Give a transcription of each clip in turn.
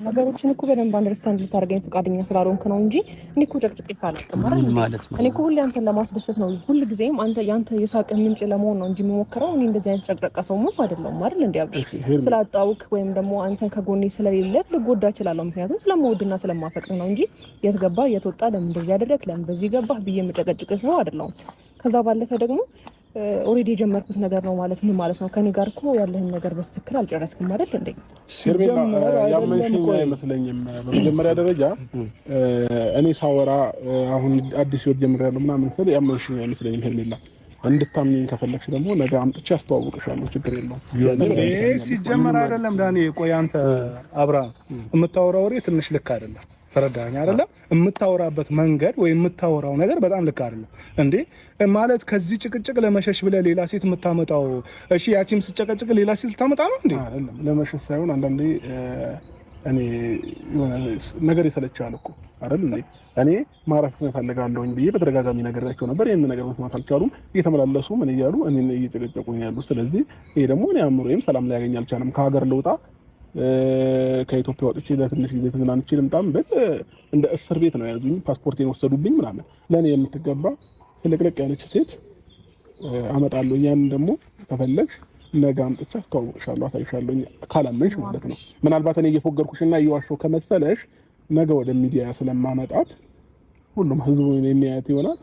ነገሮችን እኮ በደንብ አንደርስታንድ ልታደርገኝ ፈቃደኛ ስላልሆንክ ነው እንጂ እኔ እኮ ጨቅጭቄ አላውቅም ማለት ነው። እኔ እኮ ሁሌ አንተን ለማስደሰት ነው፣ ሁሉ ጊዜም ያንተ የሳቅ ምንጭ ለመሆን ነው እንጂ የምሞክረው እኔ እንደዚህ አይነት ጨቅጨቃ ሰው አይደለሁም አይደል? እንዲያብሽ ስላጣውክ ወይም ደግሞ አንተን ከጎኔ ስለሌለ ልጎዳ እችላለሁ። ምክንያቱም ስለምወድና ስለማፈቅር ነው እንጂ የት ገባ የት ወጣ፣ ለምን እንደዚህ ያደረክ፣ ለምን በዚህ ገባህ ብዬ የምጨቀጭቅ ሰው አይደለሁም። ከዛ ባለፈ ደግሞ ኦሬዲ የጀመርኩት ነገር ነው ማለት ምን ማለት ነው? ከኔ ጋር እኮ ያለህን ነገር በስትክክል አልጨረስክም አይደል እንዴ? ሲጀመር ያመንሽኝ አይመስለኝም። በመጀመሪያ ደረጃ እኔ ሳወራ አሁን አዲስ ህይወት ጀምሬያለሁ ምናምን ስል ያመንሽኝ አይመስለኝም። ሄርሜላ እንድታምኚኝ ከፈለግሽ ደግሞ ነገ አምጥቼ አስተዋውቅሻለሁ። ችግር የለውም። ሲጀመር አይደለም ዳኒ፣ ቆይ አንተ አብርሃም የምታወራው ወሬ ትንሽ ልክ አይደለም። ተረዳኸኝ አይደለም? የምታወራበት መንገድ ወይ የምታወራው ነገር በጣም ልክ አይደለም እንዴ። ማለት ከዚህ ጭቅጭቅ ለመሸሽ ብለህ ሌላ ሴት የምታመጣው፣ እሺ ያቺም ስጨቀጭቅ ሌላ ሴት ልታመጣ ነው እንዴ? አይደለም፣ ለመሸሽ ሳይሆን አንዳንዴ እኔ ነገር ይሰለቻል እኮ አይደል እንዴ። እኔ ማረፍ እፈልጋለሁኝ ብዬ በተደጋጋሚ ነገራቸው ነበር። ይሄን ነገር መስማት አልቻሉም። እየተመላለሱ ምን እያሉ እኔን እየጨቀጨቁኝ ያሉ። ስለዚህ ይሄ ደግሞ እኔ አእምሮዬም ሰላም ሊያገኝ አልቻለም። ከሀገር ልውጣ ከኢትዮጵያ ወጥቼ ለትንሽ ጊዜ ተዝናንቼ ልምጣም ብል እንደ እስር ቤት ነው ያዙኝ። ፓስፖርቴን ወሰዱብኝ ምናምን። ለኔ የምትገባ ፍልቅልቅ ያለች ሴት አመጣለሁ። ያን ደግሞ ከፈለግሽ ነገ አምጥቼ አስተዋውቅሻለሁ፣ አሳይሻለሁ። ካላመንሽ ማለት ነው። ምናልባት እኔ እየፎገርኩሽና እየዋሸሁ ከመሰለሽ ነገ ወደ ሚዲያ ስለማመጣት ሁሉም ህዝቡ የሚያያት ይሆናል፣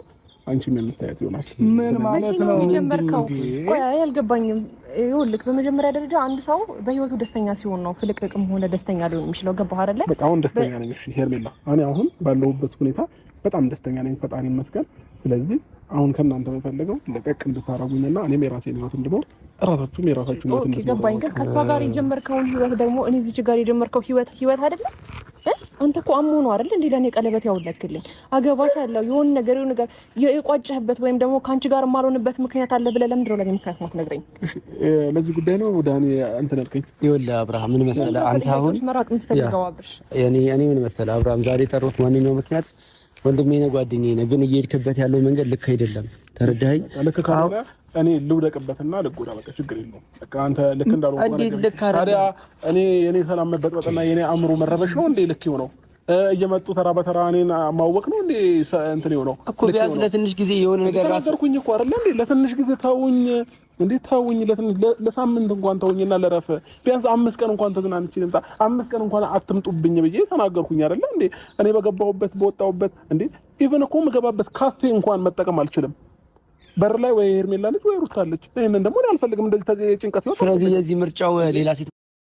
አንቺም የምታያት ይሆናል። ምን ማለት ነው ጀመርከው? ቆይ አልገባኝም። ይኸውልህ በመጀመሪያ ደረጃ አንድ ሰው በህይወቱ ደስተኛ ሲሆን ነው ፍልቅልቅም ሆነ ደስተኛ ሊሆን የሚችለው። ገባህ አይደለ? በቃ አሁን ደስተኛ ነኝ። እሺ ሄርሜላ፣ እኔ አሁን ባለሁበት ሁኔታ በጣም ደስተኛ ነኝ፣ ፈጣሪ ይመስገን። ስለዚህ አሁን ከእናንተ የምፈልገው ለቀቅ እንድታረጉኝና እኔም የራሴን ህይወት እንድኖር እራሳችሁም የራሳችሁን ህይወት እንድትኖሩ። ገባኝ። ግን ከእሷ ጋር የጀመርከውን ህይወት ደግሞ እኔ እዚህ ጋር የጀመርከው ህይወት አይደለም። አንተ እኮ አሞ ነው አይደል እንዴ ለኔ ቀለበት ያውለክልኝ አገባሻለሁ የሆነ ነገር የቋጨህበት ወይም ደግሞ ካንቺ ጋር ማልሆንበት ምክንያት አለ ብለህ ለምንድን ነው ለኔ ምክንያት ማትነግረኝ? ለዚህ ጉዳይ ነው ዳኒ እንትን አልከኝ። ይኸውልህ አብርሃም ምን መሰለህ አንተ አሁን መራቅ የምትፈልገው አብርሽ እኔ ምን መሰለህ አብርሃም ዛሬ ጠሮት ማንኛውም ምክንያት ወንድሜ ነው ጓደኛዬ ነው፣ ግን እየሄድክበት ያለው መንገድ ልክ አይደለም። ተረዳኸኝ? ልክ ካልሆነ እኔ ልውደቅበትና ልጎዳ፣ በቃ ችግር የለውም። በቃ አንተ ልክ እንዳልሆነ እንዴት ልክ አይደለም? ታዲያ እኔ ሰላም መበጥበጥና የኔ አእምሮ መረበሽ ነው እንዴ ልክ ይሆነው? እየመጡ ተራ በተራ እኔን ማወቅ ነው እንዴ እንትን ይሆነው እኮ? ቢያንስ ለትንሽ ጊዜ የሆነ ነገር ራስ ተናገርኩኝ እኮ አይደል እንዴ? ለትንሽ ጊዜ ተውኝ እንዴ፣ ተውኝ ለሳምንት እንኳን ተውኝና ለረፈ ቢያንስ 5 ቀን እንኳን ተዝናንቼ ልምጣ፣ 5 ቀን እንኳን አትምጡብኝ ብዬ ተናገርኩኝ አይደል እንዴ? እኔ በገባሁበት በወጣሁበት እንዴ ኢቭን እኮ የምገባበት ካፌ እንኳን መጠቀም አልችልም። በር ላይ ወይ ሄርሜላ ልጅ ወይ ሩታ ልጅ። ይሄንን ደግሞ እኔ አልፈልግም እንደዚህ ጭንቀት ይወጣ። ስለዚህ የዚህ ምርጫው ሌላ ሴት